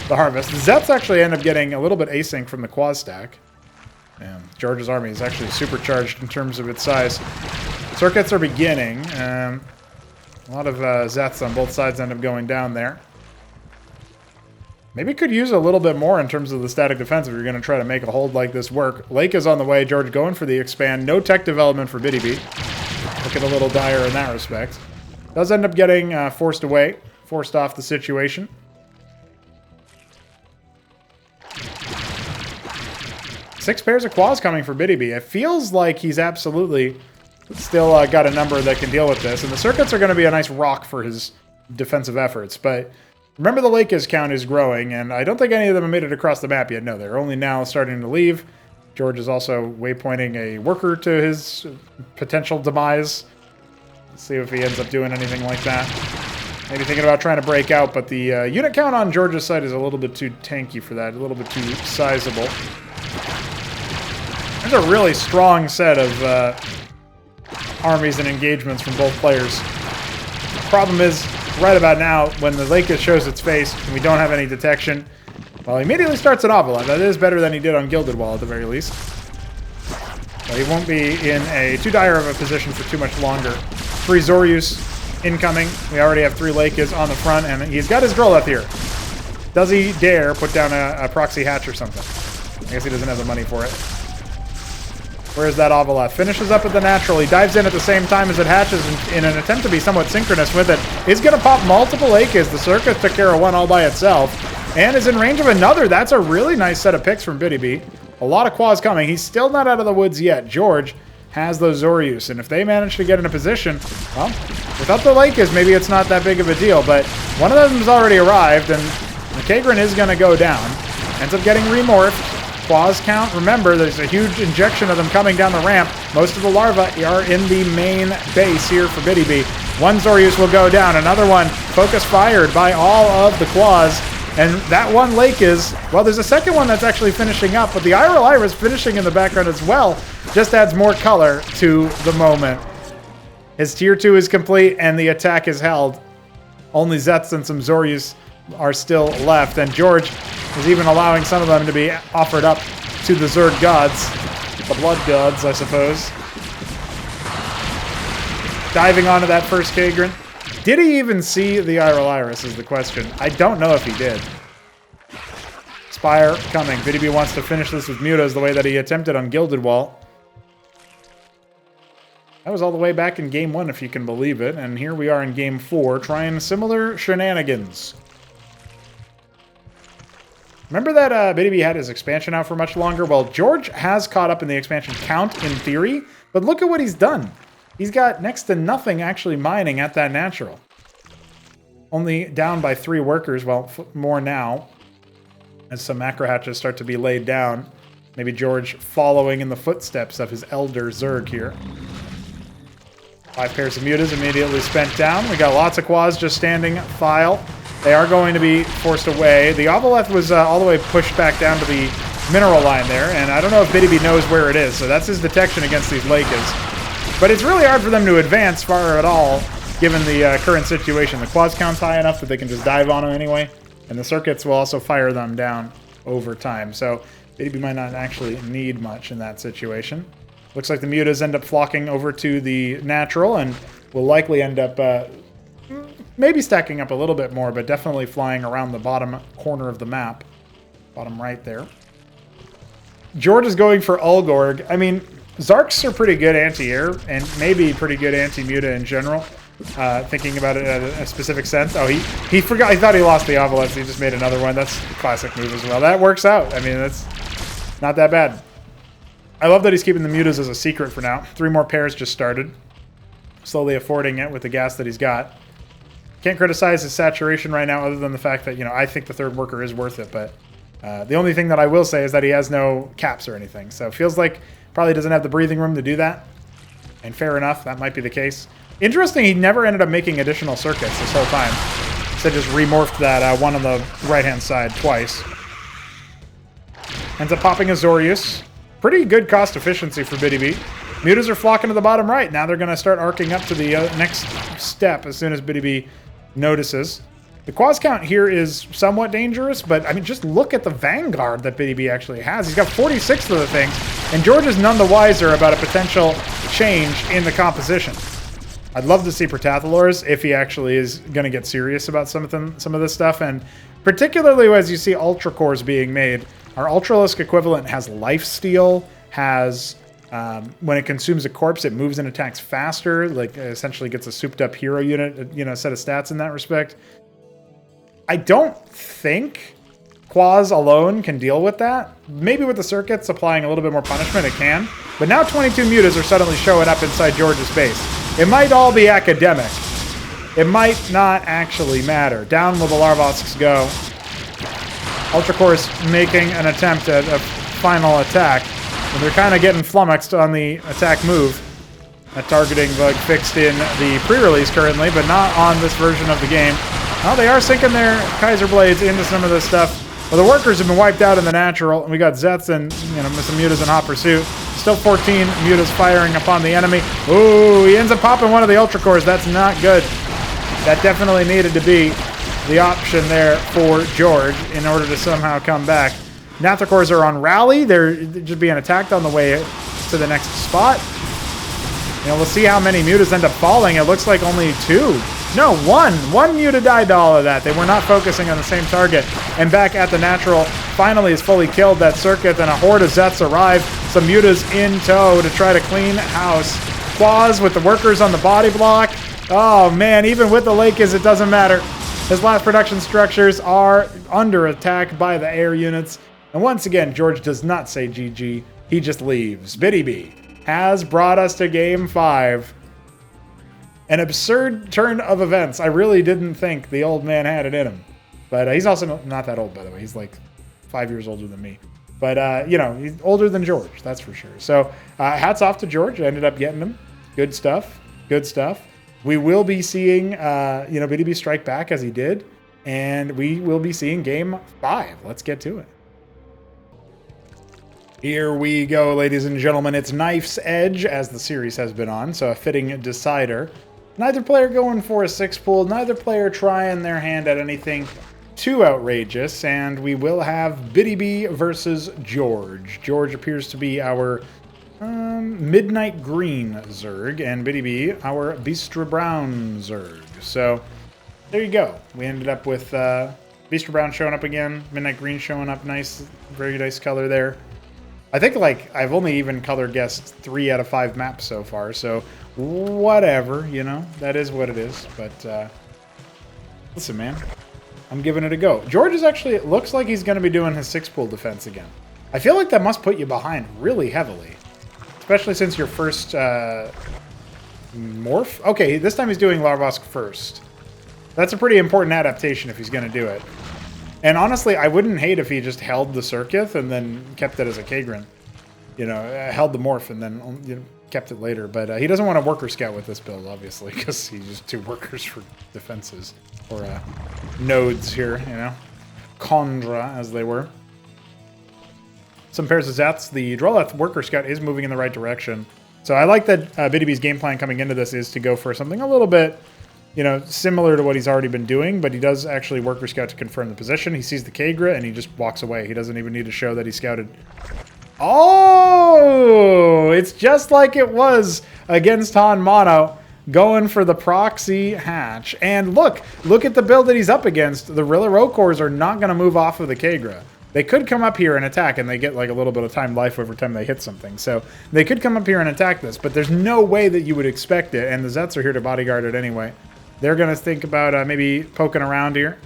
the harvest. The Zets actually end up getting a little bit async from the Quas stack. And George's army is actually supercharged in terms of its size. Circuits are beginning. A lot of Zets on both sides end up going down there. Maybe could use a little bit more in terms of the static defense if you're going to try to make a hold like this work. Lake is on the way. George going for the expand. No tech development for BtyB. Looking a little dire in that respect. Does end up getting forced away. Forced off the situation. Six pairs of Quas coming for BtyB. It feels like he's absolutely still got a number that can deal with this. And the circuits are going to be a nice rock for his defensive efforts. But remember, the Lakers count is growing, and I don't think any of them have made it across the map yet. No, they're only now starting to leave. George is also waypointing a worker to his potential demise. Let's see if he ends up doing anything like that. Maybe thinking about trying to break out, but the unit count on George's side is a little bit too tanky for that, a little bit too sizable. There's a really strong set of armies and engagements from both players. The problem is, right about now, when the Lakers shows its face and we don't have any detection, well, he immediately starts an Ovalon. That is better than he did on Gilded Wall at the very least. But he won't be in a too dire of a position for too much longer. 3 Zoryus incoming. We already have 3 Lakers on the front, and he's got his girl up here. Does he dare put down a proxy hatch or something? I guess he doesn't have the money for it. Where's that Ovalon? Finishes up at the natural. He dives in at the same time as it hatches in an attempt to be somewhat synchronous with it. He's going to pop multiple Lakers. The circuit took care of one all by itself and is in range of another. That's a really nice set of picks from BtyB. A lot of Quas coming. He's still not out of the woods yet. George has those Zoryus, and if they manage to get in a position, well, without the Lakers, maybe it's not that big of a deal, but one of them has already arrived, and the Kagran is going to go down. Ends up getting remorphed. Quas count, remember, there's a huge injection of them coming down the ramp. Most of the larvae are in the main base here for BtyB. One Zoryus will go down. Another one focus fired by all of the Quas. And that one lake is, well, there's a second one that's actually finishing up, but the Iral Iris finishing in the background as well just adds more color to the moment. His tier 2 is complete and the attack is held. Only Zets and some Zoryus are still left, and George is even allowing some of them to be offered up to the Zerg gods. The blood gods, I suppose. Diving onto that first Kagran. Did he even see the Iral Iris is the question. I don't know if he did. Spire coming. BtyB wants to finish this with mutas the way that he attempted on Gilded Wall. That was all the way back in Game 1, if you can believe it. And here we are in Game 4, trying similar shenanigans. Remember that BtyB had his expansion out for much longer? Well, George has caught up in the expansion count, in theory, but look at what he's done. He's got next to nothing actually mining at that natural. only down by 3 workers. Well, more now, as some macro hatches start to be laid down. Maybe George following in the footsteps of his elder Zerg here. 5 pairs of mutas immediately spent down. We got lots of quads just standing file. They are going to be forced away. The Ovaleth was all the way pushed back down to the mineral line there, and I don't know if BtyB knows where it is, so that's his detection against these Lakers. But it's really hard for them to advance far at all, given the current situation. The quads count's high enough that they can just dive on them anyway, and the circuits will also fire them down over time. So BtyB might not actually need much in that situation. Looks like the mutas end up flocking over to the natural and will likely end up maybe stacking up a little bit more, but definitely flying around the bottom corner of the map. Bottom right there. George is going for Ulgorg. I mean, Zarks are pretty good anti-air and maybe pretty good anti-muta in general. Thinking about it in a specific sense. Oh, he forgot. He thought he lost the Ovalith, so he just made another one. That's a classic move as well. That works out. I mean, that's not that bad. I love that he's keeping the mutas as a secret for now. 3 more pairs just started. Slowly affording it with the gas that he's got. Can't criticize his saturation right now other than the fact that, you know, I think the 3rd worker is worth it. But the only thing that I will say is that he has no caps or anything. So it feels like probably doesn't have the breathing room to do that. And fair enough, that might be the case. Interesting, he never ended up making additional circuits this whole time. Instead just remorphed that one on the right-hand side twice. Ends up popping Azorius. Pretty good cost efficiency for BtyB. Mutas are flocking to the bottom right. Now they're going to start arcing up to the next step as soon as BtyB notices. The quads count here is somewhat dangerous, but I mean, just look at the Vanguard that BtyB actually has. He's got 46 of the things, and George is none the wiser about a potential change in the composition. I'd love to see Protathalors if he actually is going to get serious about some of this stuff, and particularly as you see Ultra Cores being made. Our Ultralisk equivalent has lifesteal, has when it consumes a corpse, it moves and attacks faster, like essentially gets a souped up hero unit, you know, set of stats in that respect. I don't think Quaz alone can deal with that. Maybe with the circuits applying a little bit more punishment, it can. But now 22 mutas are suddenly showing up inside George's base. It might all be academic. It might not actually matter. Down will the Larvosks go. Ultra Core's making an attempt at a final attack. And they're kind of getting flummoxed on the attack move. That targeting bug fixed in the pre-release currently, but not on this version of the game. Well, they are sinking their Kaiser Blades into some of this stuff. Well, the workers have been wiped out in the natural, and we got Zets and, you know, some mutas in hot pursuit. Still 14 mutas firing upon the enemy. Ooh, he ends up popping one of the Ultra Cores. That's not good. That definitely needed to be the option there for George in order to somehow come back. Nathacores are on rally. They're just being attacked on the way to the next spot. You know, we'll see how many mutas end up falling. It looks like only 2. No, 1. 1 muta died to all of that. They were not focusing on the same target. And back at the natural, finally has fully killed that circuit. Then a horde of Zets arrive. Some mutas in tow to try to clean house. Quaz with the workers on the body block. Oh man, even with the Lakers, it doesn't matter. His last production structures are under attack by the air units. And once again, George does not say GG. He just leaves. BtyB has brought us to Game 5. An absurd turn of events. I really didn't think the old man had it in him. But he's also not that old, by the way. He's like 5 years older than me. But, you know, he's older than George, that's for sure. So, hats off to George. I ended up getting him. Good stuff. Good stuff. We will be seeing, you know, BtyB strike back as he did. And we will be seeing Game 5. Let's get to it. Here we go, ladies and gentlemen. It's Knife's Edge, as the series has been on, so a fitting decider. Neither player going for a 6-pool, neither player trying their hand at anything too outrageous, and we will have BtyB versus George. George appears to be our Midnight Green Zerg, and BtyB our Beastra Brown Zerg. So, there you go. We ended up with Beastra Brown showing up again, Midnight Green showing up, nice, very nice color there. I think, like, I've only even color guessed 3 out of 5 maps so far, so whatever, you know, that is what it is. But, listen, man, I'm giving it a go. George is actually, it looks like he's going to be doing his 6-pool defense again. I feel like that must put you behind really heavily, especially since your first morph. Okay, this time he's doing Larvosk first. That's a pretty important adaptation if he's going to do it. And honestly, I wouldn't hate if he just held the Circuit and then kept it as a Kagrin. You know, held the Morph and then kept it later. But he doesn't want a Worker Scout with this build, obviously, because he used 2 workers for defenses. Or nodes here, you know. Kondra, as they were. Some pairs of Zats. The Droleth Worker Scout is moving in the right direction. So I like that BtyB's game plan coming into this is to go for something a little bit, you know, similar to what he's already been doing, but he does actually Worker Scout to confirm the position. He sees the Kagra and he just walks away. He doesn't even need to show that he scouted. Oh, it's just like it was against Han Mono, going for the proxy hatch. And look at the build that he's up against. The Rilla Rokors are not going to move off of the Kagra. They could come up here and attack, and they get like a little bit of time life every time they hit something. So they could come up here and attack this, but there's no way that you would expect it, and the Zets are here to bodyguard it anyway. They're going to think about maybe poking around here,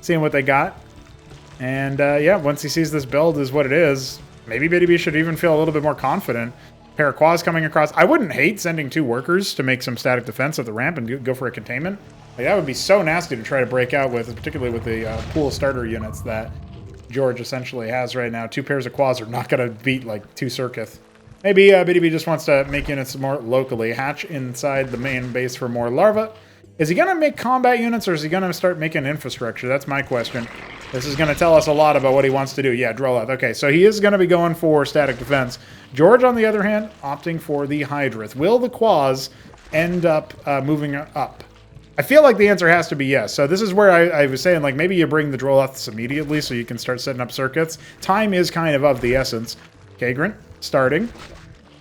seeing what they got. And yeah, once he sees this build is what it is, maybe BtyB should even feel a little bit more confident. Pair of Quas coming across. I wouldn't hate sending 2 workers to make some static defense at the ramp and go for a containment. Like, that would be so nasty to try to break out with, particularly with the pool starter units that George essentially has right now. 2 pairs of Quas are not going to beat like 2 Circuits. Maybe BtyB just wants to make units more locally. Hatch inside the main base for more larva. Is he going to make combat units or is he going to start making infrastructure? That's my question. This is going to tell us a lot about what he wants to do. Yeah, Droleth. Okay, so he is going to be going for static defense. George, on the other hand, opting for the Hydrith. Will the Quas end up moving up? I feel like the answer has to be yes. So this is where I was saying, like, maybe you bring the Droleths immediately so you can start setting up circuits. Time is kind of the essence. Kagrin, starting.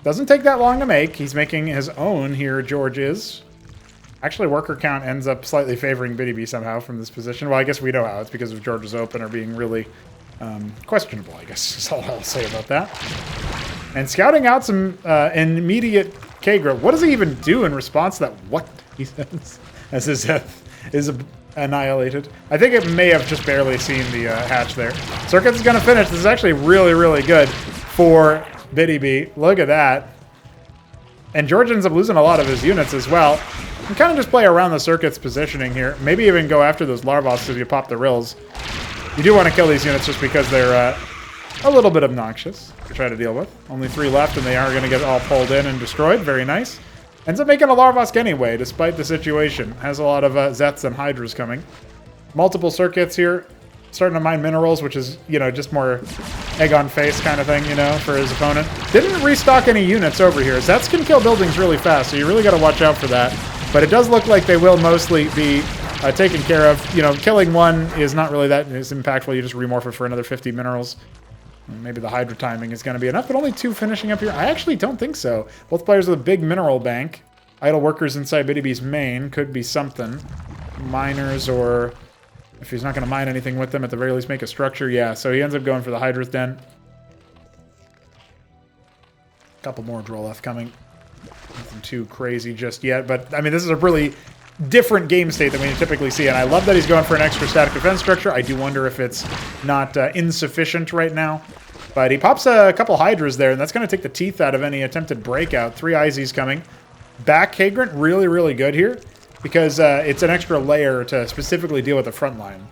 Doesn't take that long to make. He's making his own here, George is. Actually, worker count ends up slightly favoring BtyB somehow from this position. Well, I guess we know how. It's because of George's open or being really questionable, I guess is all I'll say about that. And scouting out some immediate Kagra. What does he even do in response to that? What he says as his death is annihilated. I think it may have just barely seen the hatch there. Circuits is going to finish. This is actually really, really good for BtyB. Look at that. And George ends up losing a lot of his units as well. You kind of just play around the Circuit's positioning here. Maybe even go after those Larvos as you pop the Rills. You do want to kill these units just because they're a little bit obnoxious to try to deal with. Only 3 left and they are going to get all pulled in and destroyed. Very nice. Ends up making a Larvosk anyway, despite the situation. Has a lot of Zets and Hydras coming. Multiple Circuits here. Starting to mine minerals, which is, you know, just more egg on face kind of thing, you know, for his opponent. Didn't restock any units over here. Zets can kill buildings really fast, so you really got to watch out for that. But it does look like they will mostly be taken care of. You know, killing 1 is not really that as impactful. You just remorph it for another 50 minerals. Maybe the Hydra timing is going to be enough, but only 2 finishing up here. I actually don't think so. Both players with a big mineral bank. Idle workers inside BtyB's main could be something. Miners, or if he's not going to mine anything with them, at the very least make a structure. Yeah, so he ends up going for the Hydra's Den. A couple more Droleth coming. Nothing too crazy just yet, but I mean, this is a really different game state than we typically see, and I love that he's going for an extra static defense structure. I do wonder if it's not insufficient right now, but he pops a couple Hydras there, and that's going to take the teeth out of any attempted breakout. 3 IZs coming. Back Kagrant, really, really good here, because it's an extra layer to specifically deal with the front line.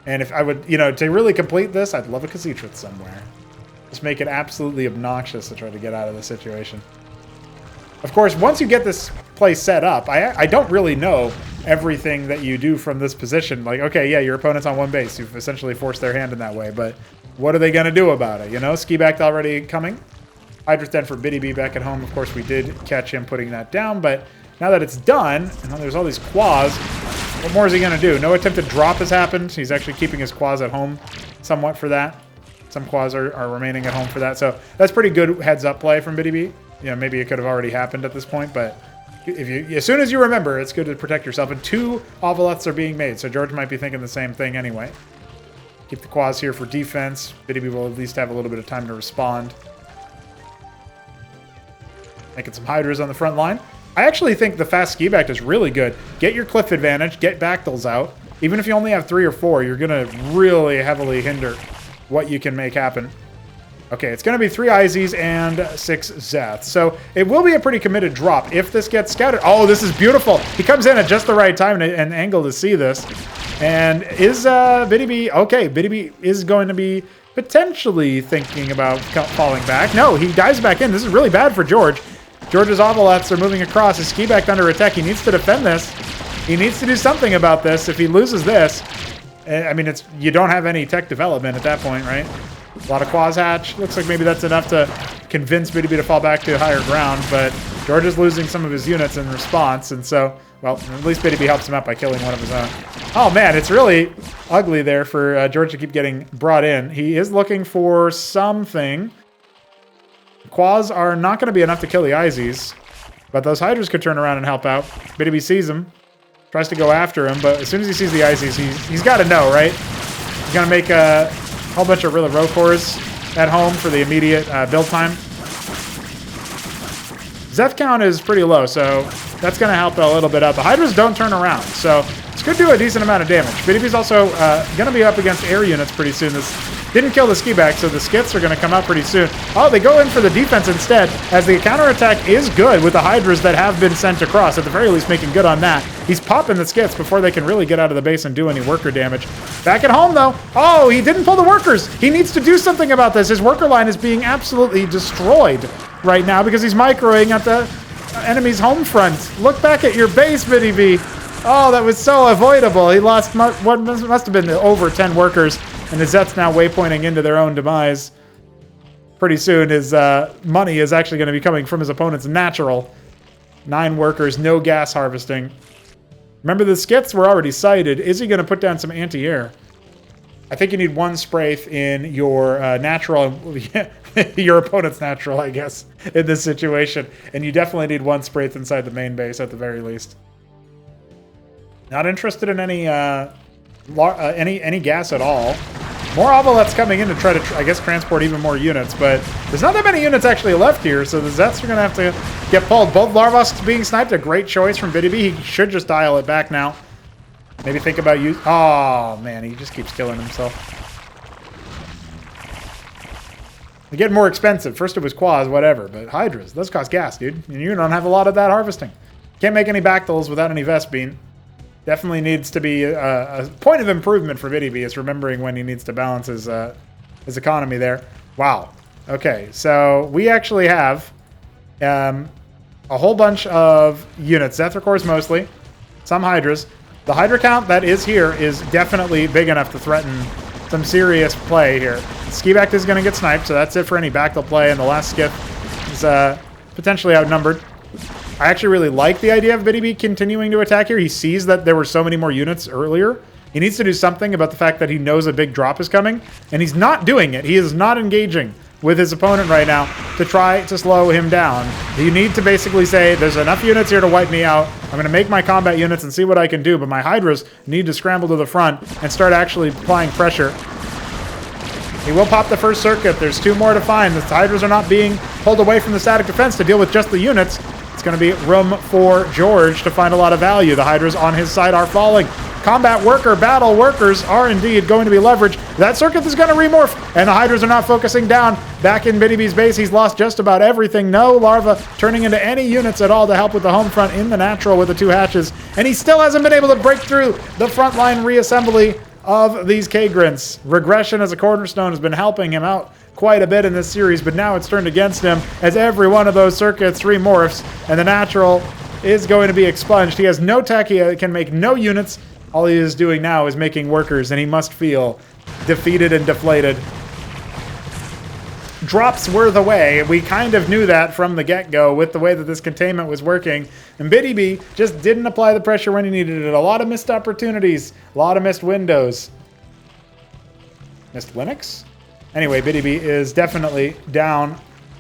And if I would, you know, to really complete this, I'd love a Khazitra somewhere. Just make it absolutely obnoxious to try to get out of the situation. Of course, once you get this play set up, I don't really know everything that you do from this position. Like, okay, yeah, your opponent's on 1 base. You've essentially forced their hand in that way, but what are they going to do about it? You know, Ski back already coming. Hydra's Den for BtyB back at home. Of course, we did catch him putting that down, but now that it's done, and there's all these Quas, what more is he going to do? No attempted drop has happened. He's actually keeping his Quas at home somewhat for that. Some Quas are remaining at home for that, so that's pretty good heads-up play from BtyB. You know, maybe it could have already happened at this point, but if you, as soon as you remember, it's good to protect yourself. And 2 Ovoleths are being made, so George might be thinking the same thing anyway. Keep the Quas here for defense. BtyB will at least have a little bit of time to respond. Making some Hydras on the front line. I actually think the fast ski back is really good. Get your cliff advantage, get Bactyls out. Even if you only have 3 or 4, you're going to really heavily hinder what you can make happen. Okay, it's going to be 3 IZs and 6 Zeths. So it will be a pretty committed drop if this gets scouted. Oh, this is beautiful. He comes in at just the right time and angle to see this. And is BtyB... Okay, BtyB is going to be potentially thinking about falling back. No, he dives back in. This is really bad for George. George's Ovolets are moving across. His ski back under attack. He needs to defend this. He needs to do something about this. If he loses this... I mean, you don't have any tech development at that point, right? A lot of quaz hatch. Looks like maybe that's enough to convince BtyB to fall back to higher ground, but George is losing some of his units in response, and so, well, at least BtyB helps him out by killing one of his own. Oh man, it's really ugly there for George to keep getting brought in. He is looking for something. Quaz are not going to be enough to kill the IZs, but those Hydras could turn around and help out. BtyB sees him, tries to go after him, but as soon as he sees the IZs, he's got to know, right? He's going to make a whole bunch of really row cores at home for the immediate build time. Zeth count is pretty low, so that's going to help a little bit out. The Hydras don't turn around, so this could do a decent amount of damage. BtyB's also going to be up against air units pretty soon. This didn't kill the ski back, so the skits are going to come out pretty soon. Oh, they go in for the defense instead, as the counterattack is good with the Hydras that have been sent across, at the very least making good on that. He's popping the skits before they can really get out of the base and do any worker damage. Back at home, though. Oh, he didn't pull the workers. He needs to do something about this. His worker line is being absolutely destroyed right now because he's microing at the enemy's home front. Look back at your base, BtyB. Oh, that was so avoidable. He lost what must have been over 10 workers, and his Zeth's now waypointing into their own demise. Pretty soon, his money is actually going to be coming from his opponent's natural. 9 workers, no gas harvesting. Remember, the skits were already sighted. Is he going to put down some anti-air? I think you need 1 Spraith in your natural, your opponent's natural, I guess, in this situation. And you definitely need 1 Spraith inside the main base at the very least. Not interested in any gas at all. More Ovolets coming in to try to, I guess, transport even more units, but there's not that many units actually left here, so the Zeths are going to have to get pulled. Both Larvasks being sniped, a great choice from BtyB. He should just dial it back now. Maybe think about you. Oh, man, he just keeps killing himself. They get more expensive. First it was Quaz, whatever, but Hydras, those cost gas, dude. And you don't have a lot of that harvesting. Can't make any Bactyls without any Vespene. Definitely needs to be a point of improvement for BtyB. Is remembering when he needs to balance his economy there. Wow. Okay, so we actually have a whole bunch of units. Zethicores mostly. Some Hydras. The Hydra count that is here is definitely big enough to threaten some serious play here. Skiback is going to get sniped, so that's it for any Bactyl play, and the last skip is potentially outnumbered. I actually really like the idea of BtyB continuing to attack here. He sees that there were so many more units earlier. He needs to do something about the fact that he knows a big drop is coming, and he's not doing it. He is not engaging with his opponent right now to try to slow him down. You need to basically say, there's enough units here to wipe me out. I'm going to make my combat units and see what I can do, but my Hydras need to scramble to the front and start actually applying pressure. He will pop the first circuit. There's 2 more to find. The Hydras are not being pulled away from the static defense to deal with just the units. It's going to be room for George to find a lot of value. The Hydras on his side are falling. Combat worker, battle workers are indeed going to be leveraged. That circuit is going to remorph, and the Hydras are not focusing down. Back in BtyB's base, he's lost just about everything. No larva turning into any units at all to help with the home front in the natural with the 2 hatches. And he still hasn't been able to break through the frontline reassembly of these K-Grints. Regression as a cornerstone has been helping him out quite a bit in this series, but now it's turned against him as every one of those circuits remorphs, and the natural is going to be expunged. He has no tech, he can make no units. All he is doing now is making workers, and he must feel defeated and deflated. Drops were the way. We kind of knew that from the get-go with the way that this containment was working, and BtyB just didn't apply the pressure when he needed it. A lot of missed opportunities, a lot of missed windows. Missed Linux? Anyway, BtyB is definitely down,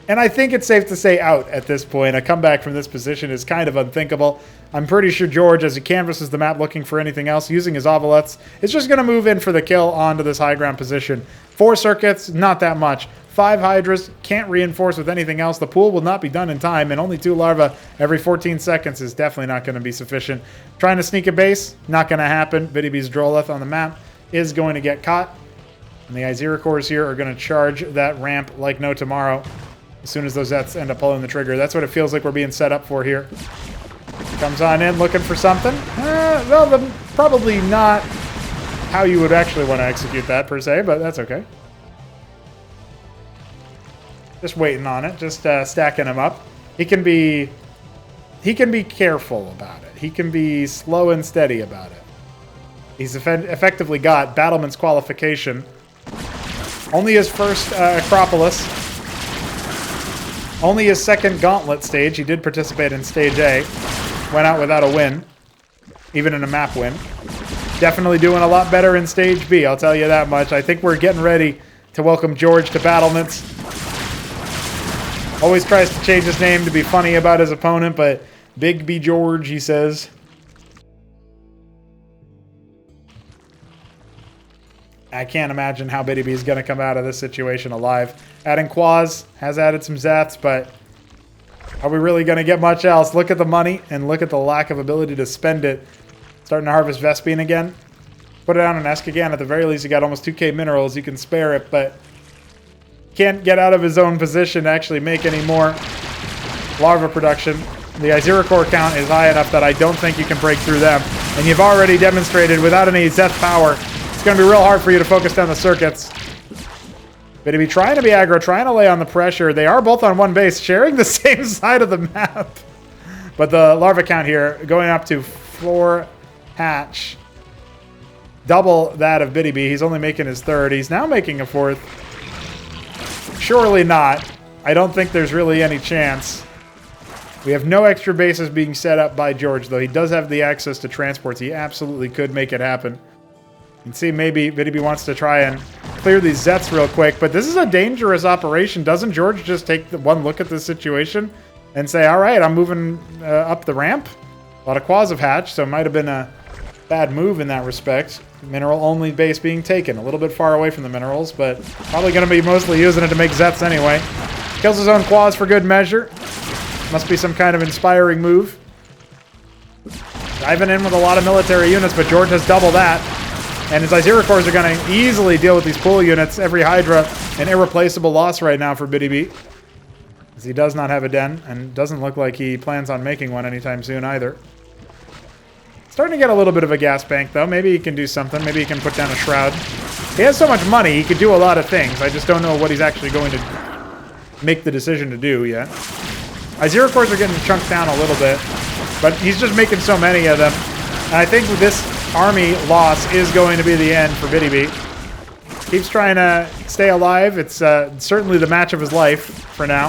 and I think it's safe to say out at this point. A comeback from this position is kind of unthinkable. I'm pretty sure George, as he canvasses the map looking for anything else, using his Ovolets, is just going to move in for the kill onto this high ground position. 4 circuits, not that much. 5 Hydras, can't reinforce with anything else. The pool will not be done in time, and only 2 larvae every 14 seconds is definitely not going to be sufficient. Trying to sneak a base, not going to happen. BtyB's Droleth on the map is going to get caught. And the Iziricors here are going to charge that ramp like no tomorrow. As soon as those Zets end up pulling the trigger. That's what it feels like we're being set up for here. Comes on in looking for something. Well, probably not how you would actually want to execute that per se, but that's okay. Just waiting on it, just stacking him up. He can be careful about it. He can be slow and steady about it. He's effectively got Battleman's Qualification. Only his first Acropolis. Only his second Gauntlet stage. He did participate in Stage A. Went out without a win. Even in a map win. Definitely doing a lot better in Stage B, I'll tell you that much. I think we're getting ready to welcome George to Battlements. Always tries to change his name to be funny about his opponent, but Big B George, he says. I can't imagine how BtyB is going to come out of this situation alive. Adding Quaz has added some Zets, but are we really going to get much else? Look at the money and look at the lack of ability to spend it. Starting to harvest Vespene again. Put it on an Esk again. At the very least, you got almost 2k minerals. You can spare it, but can't get out of his own position to actually make any more larva production. The Iziricor count is high enough that I don't think you can break through them. And you've already demonstrated without any Zeth power, it's going to be real hard for you to focus down the circuits. BtyB trying to be aggro, trying to lay on the pressure. They are both on one base, sharing the same side of the map. But the larva count here going up to 4 hatch. Double that of BtyB. He's only making his third. He's now making a fourth. Surely not. I don't think there's really any chance. We have no extra bases being set up by George, though. He does have the access to transports. He absolutely could make it happen. You can see maybe BtyB wants to try and clear these Zets real quick, but this is a dangerous operation. Doesn't George just take one look at the situation and say, all right, I'm moving up the ramp? A lot of Quaz have hatched, so it might have been a bad move in that respect. Mineral-only base being taken. A little bit far away from the minerals, but probably going to be mostly using it to make Zets anyway. Kills his own Quaz for good measure. Must be some kind of inspiring move. Diving in with a lot of military units, but George has double that. And his Iziricors are going to easily deal with these pool units. Every Hydra, an irreplaceable loss right now for BtyB. As he does not have a den, and doesn't look like he plans on making one anytime soon either. Starting to get a little bit of a gas bank, though. Maybe he can do something. Maybe he can put down a Shroud. He has so much money, he could do a lot of things. I just don't know what he's actually going to make the decision to do yet. Iziricors are getting chunked down a little bit, but he's just making so many of them. And I think this army loss is going to be the end for BtyB. Keeps trying to stay alive. It's certainly the match of his life for now.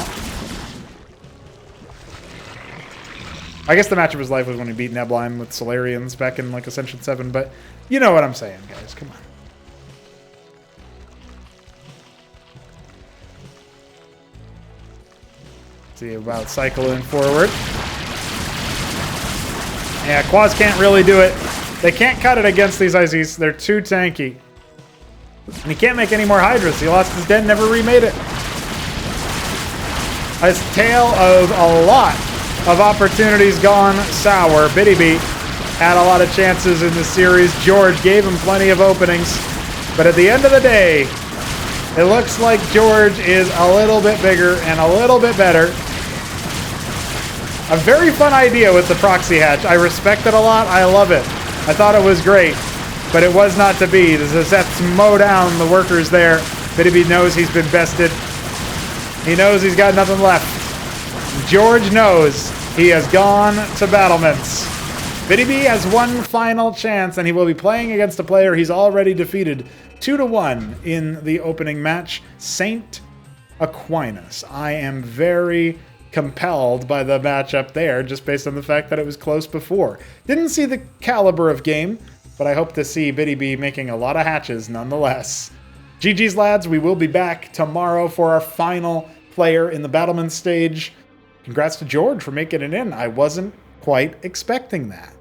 I guess the match of his life was when he beat Nebline with Solarians back in like Ascension 7, but you know what I'm saying, guys. Come on. See about cycling forward. Yeah, Quaz can't really do it. They can't cut it against these IZs. They're too tanky. And he can't make any more Hydras. He lost his den, never remade it. A tale of a lot of opportunities gone sour. BtyB had a lot of chances in this series. George gave him plenty of openings. But at the end of the day, it looks like George is a little bit bigger and a little bit better. A very fun idea with the proxy hatch. I respect it a lot. I love it. I thought it was great, but it was not to be. The Zets mow down the workers there. BtyB knows he's been bested. He knows he's got nothing left. George knows he has gone to battlements. BtyB has one final chance, and he will be playing against a player he's already defeated 2-1 in the opening match, Saint Aquinas. I am very compelled by the matchup there, just based on the fact that it was close before. Didn't see the caliber of game, but I hope to see BtyB making a lot of hatches nonetheless. GG's, lads. We will be back tomorrow for our final player in the Battlement stage. Congrats to George for making it in. I wasn't quite expecting that.